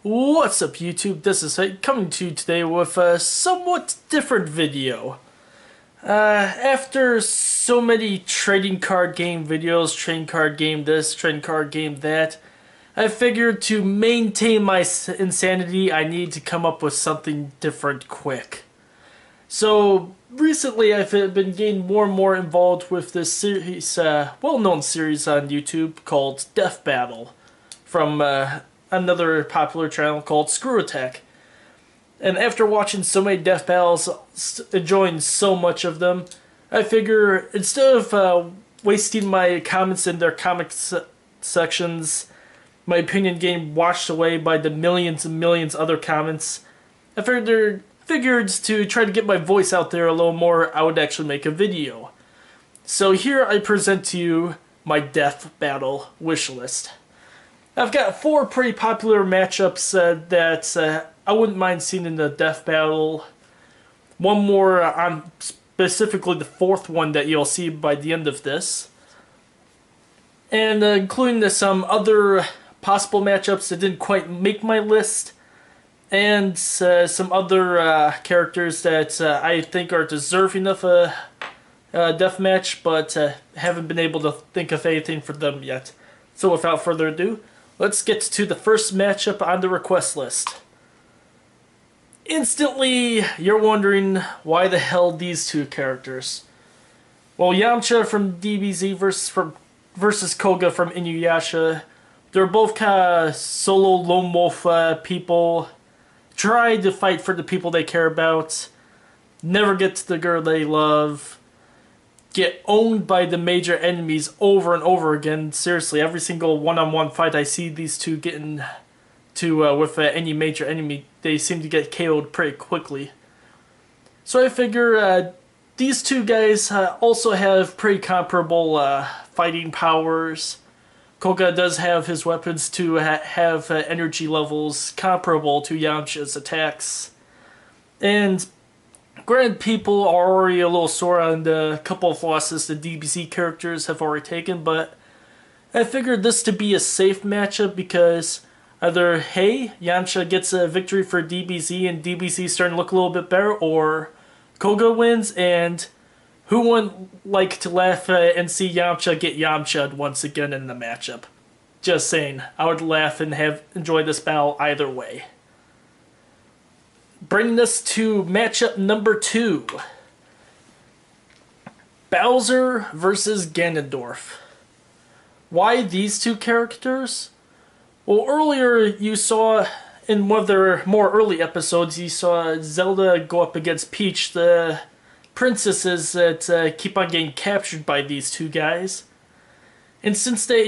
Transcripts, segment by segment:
What's up YouTube, this is coming to you today with a somewhat different video. After so many trading card game videos, trading card game this, trading card game that, I figured to maintain my insanity I need to come up with something different quick. So recently I've been getting more and more involved with this series, well-known series on YouTube called Death Battle from another popular channel called ScrewAttack. And after watching so many death battles, enjoying so much of them, I figure instead of wasting my comments in their comics sections, my opinion getting washed away by the millions and millions other comments, I figured to try to get my voice out there a little more, I would actually make a video. So here I present to you my death battle wish list. I've got 4 pretty popular matchups that I wouldn't mind seeing in the death battle. One more on specifically the 4th one that you'll see by the end of this. And including some other possible matchups that didn't quite make my list. And some other characters that I think are deserving of a death match, but haven't been able to think of anything for them yet. So without further ado, let's get to the first matchup on the request list. Instantly, you're wondering why the hell these two characters. Well, Yaksha from DBZ versus Koga from Inuyasha. They're both kind of solo lone wolf people. Try to fight for the people they care about. Never get to the girl they love. Get owned by the major enemies over and over again. Seriously, every single one-on-one fight I see these two getting to with any major enemy, they seem to get KO'd pretty quickly. So I figure these two guys also have pretty comparable fighting powers. Koga does have his weapons to have energy levels comparable to Yaksha's attacks. And granted, people are already a little sore on the couple of losses the DBZ characters have already taken, but I figured this to be a safe matchup because either, hey, Yaksha gets a victory for DBZ and DBZ starting to look a little bit better, or Koga wins, and who wouldn't like to laugh and see Yaksha get Yamcha'd once again in the matchup? Just saying, I would laugh and enjoy this battle either way. Bringing us to matchup number 2. Bowser versus Ganondorf. Why these two characters? Well, earlier you saw, in one of their more early episodes, you saw Zelda go up against Peach, the princesses that keep on getting captured by these two guys. And since they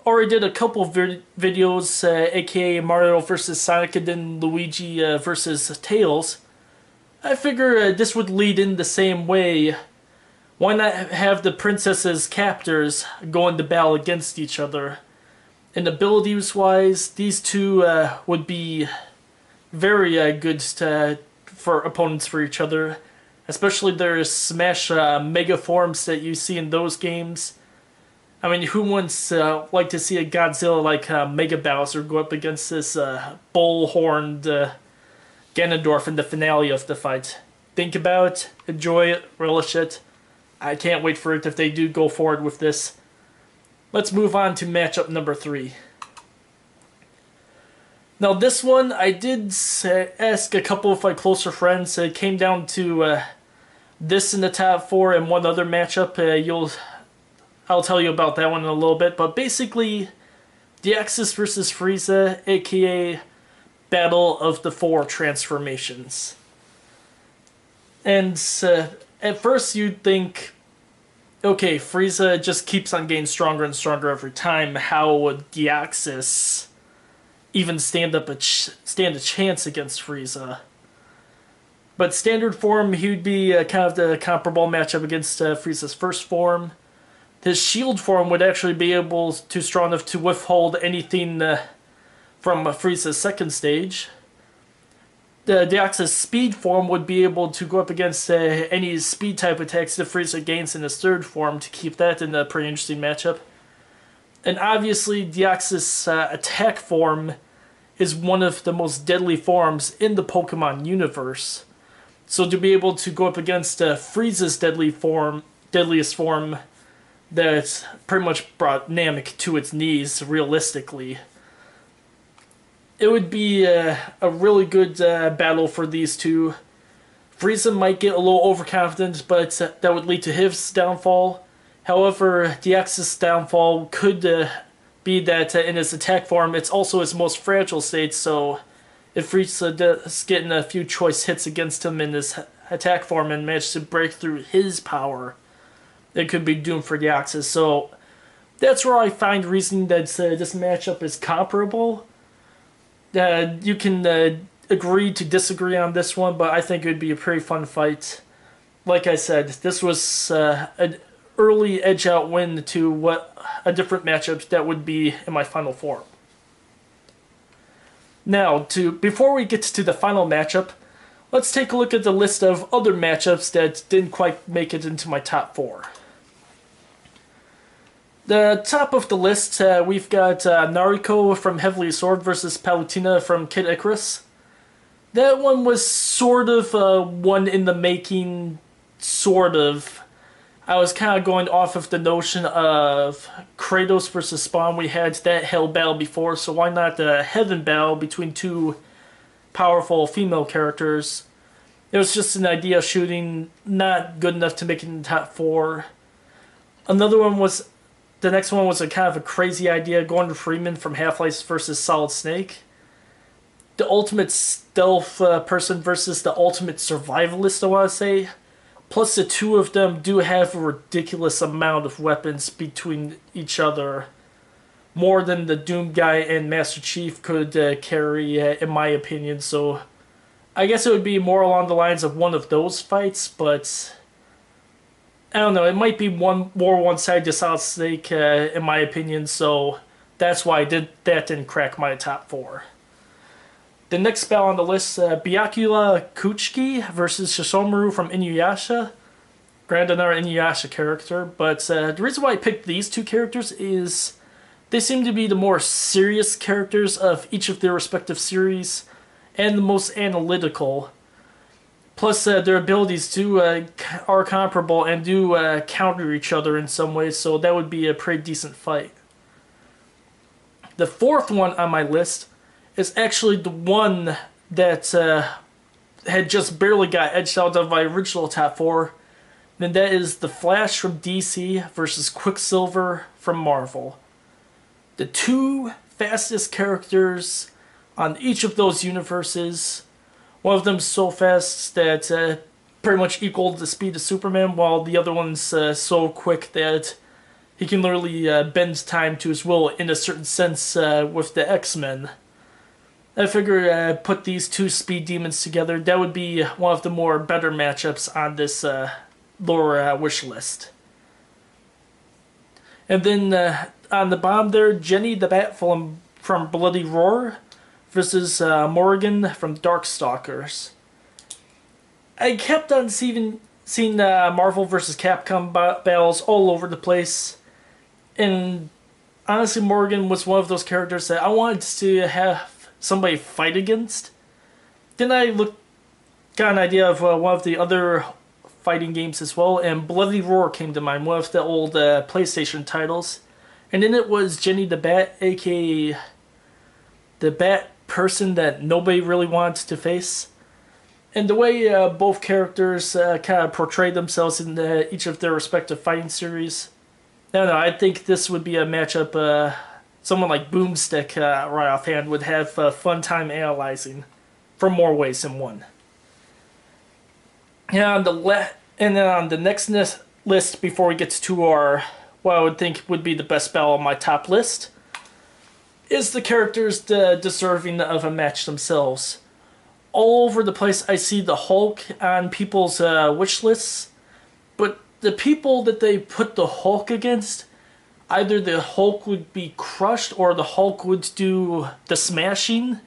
already did a couple of videos, aka Mario vs. Sonic and then Luigi versus Tails, I figure this would lead in the same way. Why not have the princesses' captors go into battle against each other? And abilities-wise, these two would be very good for opponents for each other. Especially their Smash Mega forms that you see in those games. I mean, who wouldn't like to see a Godzilla like Mega Bowser go up against this bull-horned Ganondorf in the finale of the fight? Think about it, enjoy it, relish it. I can't wait for it if they do go forward with this. Let's move on to matchup number 3. Now this one, I did ask a couple of my closer friends. It came down to this in the top 4 and one other matchup. I'll tell you about that one in a little bit. But basically, Yaksha versus Frieza, aka Battle of the 4 Transformations. And at first you'd think, okay, Frieza just keeps on getting stronger and stronger every time. How would Yaksha even stand a chance against Frieza? But standard form, he would be kind of the comparable matchup against Frieza's first form. His shield form would actually be able to strong enough to withhold anything from Frieza's second stage. The Yaksha's speed form would be able to go up against any speed type attacks that Frieza gains in his third form to keep that in a pretty interesting matchup. And obviously, Yaksha's attack form is one of the most deadly forms in the Pokemon universe. So to be able to go up against Frieza's deadliest form, that pretty much brought Namek to its knees, realistically. It would be a really good battle for these two. Frieza might get a little overconfident, but that would lead to his downfall. However, Yaksha's downfall could be that in his attack form, it's also his most fragile state, so if Frieza does get a few choice hits against him in his attack form and manage to break through his power, it could be doomed for Yaksha. So that's where I find reasoning that this matchup is comparable. You can agree to disagree on this one, but I think it would be a pretty fun fight. Like I said, this was an early edge-out win to what a different matchup that would be in my final form. Now, before we get to the final matchup, let's take a look at the list of other matchups that didn't quite make it into my top 4. The top of the list, we've got Nariko from Heavily Sword versus Palutena from Kid Icarus. That one was sort of one in the making, sort of. I was kind of going off of the notion of Kratos versus Spawn. We had that hell battle before, so why not the heaven battle between two powerful female characters? It was just an idea of shooting, not good enough to make it in the top 4. The next one was a kind of a crazy idea, Gordon Freeman from Half-Life versus Solid Snake. The ultimate stealth person versus the ultimate survivalist, I want to say. Plus the two of them do have a ridiculous amount of weapons between each other. More than the Doom guy and Master Chief could carry, in my opinion. So I guess it would be more along the lines of one of those fights, but I don't know, it might be more one-sided to Solid Snake, in my opinion, so that's why that didn't crack my top 4. The next battle on the list, Byakula Kuchiki versus Shisomaru from Inuyasha. Granted, another Inuyasha character, but the reason why I picked these two characters is they seem to be the more serious characters of each of their respective series, and the most analytical. Plus, their abilities are comparable and do counter each other in some ways, so that would be a pretty decent fight. The fourth one on my list is actually the one that had just barely got edged out of my original top 4, and that is The Flash from DC versus Quicksilver from Marvel. The two fastest characters on each of those universes. One of them's so fast that pretty much equaled the speed of Superman, while the other one's so quick that he can literally bend time to his will in a certain sense with the X-Men. I figure put these two speed demons together, that would be one of the more better matchups on this lower wish list. And then on the bottom there, Jenny the Bat from Bloody Roar versus Morrigan from Darkstalkers. I kept on seeing Marvel vs. Capcom battles all over the place, and honestly, Morrigan was one of those characters that I wanted to have somebody fight against. Then I got an idea of one of the other fighting games as well, and Bloody Roar came to mind, one of the old PlayStation titles. And then it was Jenny the Bat, aka the Bat person that nobody really wanted to face. And the way both characters kind of portrayed themselves in each of their respective fighting series, I don't know, I think this would be a matchup someone like Boomstick right offhand would have a fun time analyzing from more ways than one. And then on the next list, before we get to our what I would think would be the best battle on my top list, is the characters deserving of a match themselves. All over the place I see the Hulk on people's wish lists, but the people that they put the Hulk against, either the Hulk would be crushed or the Hulk would do the smashing.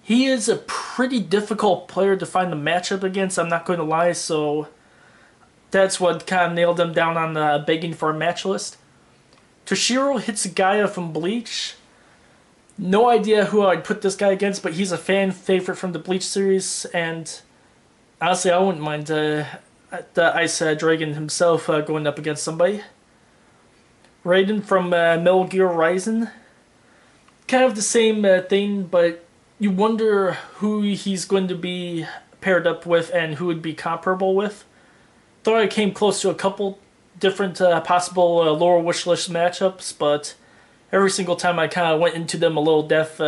He is a pretty difficult player to find a matchup against, I'm not going to lie, so that's what kind of nailed him down on begging for a match list. Toshiro Hitsugaya from Bleach. No idea who I'd put this guy against, but he's a fan favorite from the Bleach series, and honestly, I wouldn't mind the Ice Dragon himself going up against somebody. Raiden from Metal Gear Rising. Kind of the same thing, but you wonder who he's going to be paired up with and who would be comparable with. Thought I came close to a couple different possible lower wish list matchups, but every single time I kind of went into them a little deaf,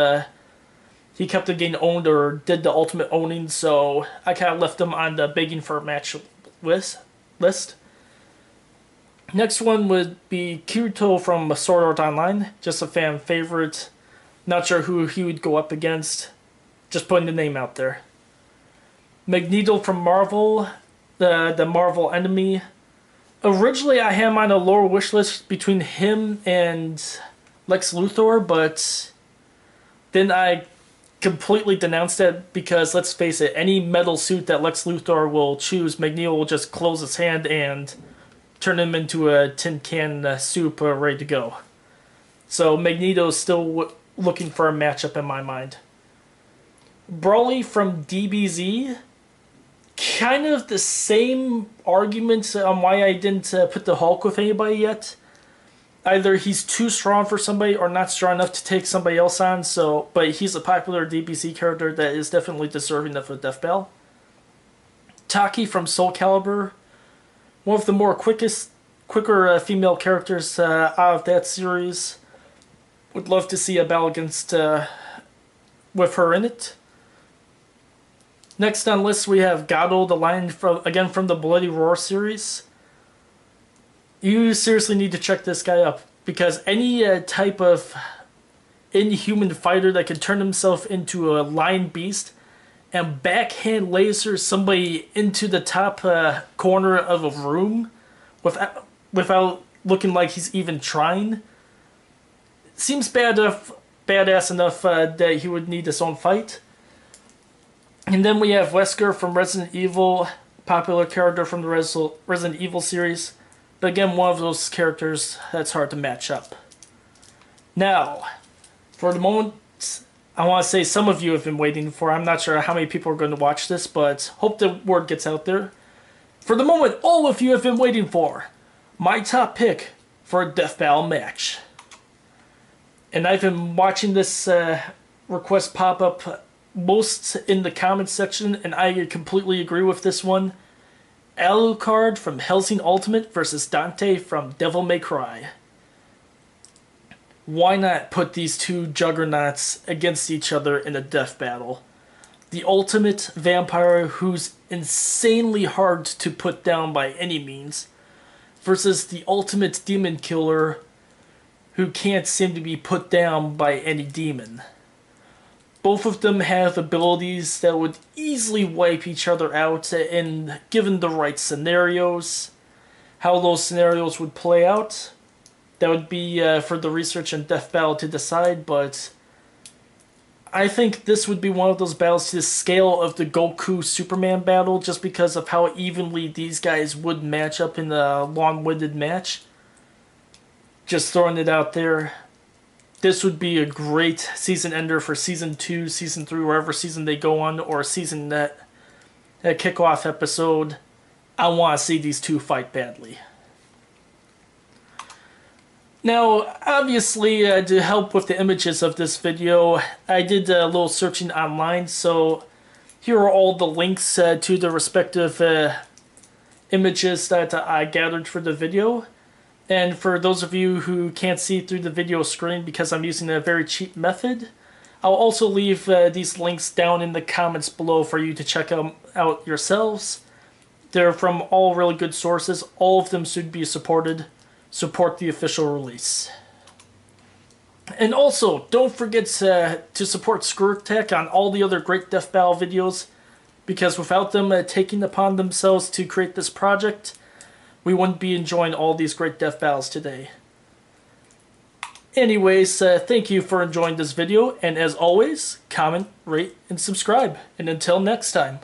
he kept getting owned or did the ultimate owning, so I kind of left him on the begging for a match list. Next one would be Kirito from Sword Art Online, just a fan favorite. Not sure who he would go up against, just putting the name out there. Magneto from Marvel, the Marvel enemy. Originally I had him on a lower wish list between him and Lex Luthor, but then I completely denounced it because, let's face it, any metal suit that Lex Luthor will choose, Magneto will just close his hand and turn him into a tin can soup ready to go. So Magneto's still looking for a matchup in my mind. Broly from DBZ, kind of the same argument on why I didn't put the Hulk with anybody yet. Either he's too strong for somebody or not strong enough to take somebody else on, but he's a popular DBZ character that is definitely deserving of a death battle. Taki from Soul Calibur, one of the more quicker female characters out of that series. Would love to see a battle against with her in it. Next on the list we have Gado the Lion from the Bloody Roar series. You seriously need to check this guy up, because any type of inhuman fighter that can turn himself into a lion beast and backhand laser somebody into the top corner of a room without looking like he's even trying, seems badass enough that he would need his own fight. And then we have Wesker from Resident Evil, popular character from the Resident Evil series. But again, one of those characters that's hard to match up. Now, for the moment, I want to say some of you have been waiting for. I'm not sure how many people are going to watch this, but hope the word gets out there. For the moment, all of you have been waiting for my top pick for a death battle match. And I've been watching this request pop up most in the comments section, and I completely agree with this one. Alucard from Hellsing Ultimate versus Dante from Devil May Cry. Why not put these two juggernauts against each other in a death battle? The ultimate vampire who's insanely hard to put down by any means, versus the ultimate demon killer who can't seem to be put down by any demon. Both of them have abilities that would easily wipe each other out, and given the right scenarios, how those scenarios would play out, that would be for the research and death battle to decide, but I think this would be one of those battles to the scale of the Goku Superman battle, just because of how evenly these guys would match up in a long-winded match. Just throwing it out there. This would be a great season ender for Season 2, Season 3, wherever season they go on, or a season that kickoff episode. I want to see these two fight badly. Now, obviously, to help with the images of this video, I did a little searching online, so here are all the links to the respective images that I gathered for the video. And for those of you who can't see through the video screen because I'm using a very cheap method, I'll also leave these links down in the comments below for you to check out yourselves. They're from all really good sources. All of them should be supported. Support the official release. And also, don't forget to support ScrewAttack on all the other great Death Battle videos, because without them taking upon themselves to create this project, we wouldn't be enjoying all these great death battles today. Anyways, thank you for enjoying this video, and as always, comment, rate, and subscribe. And until next time.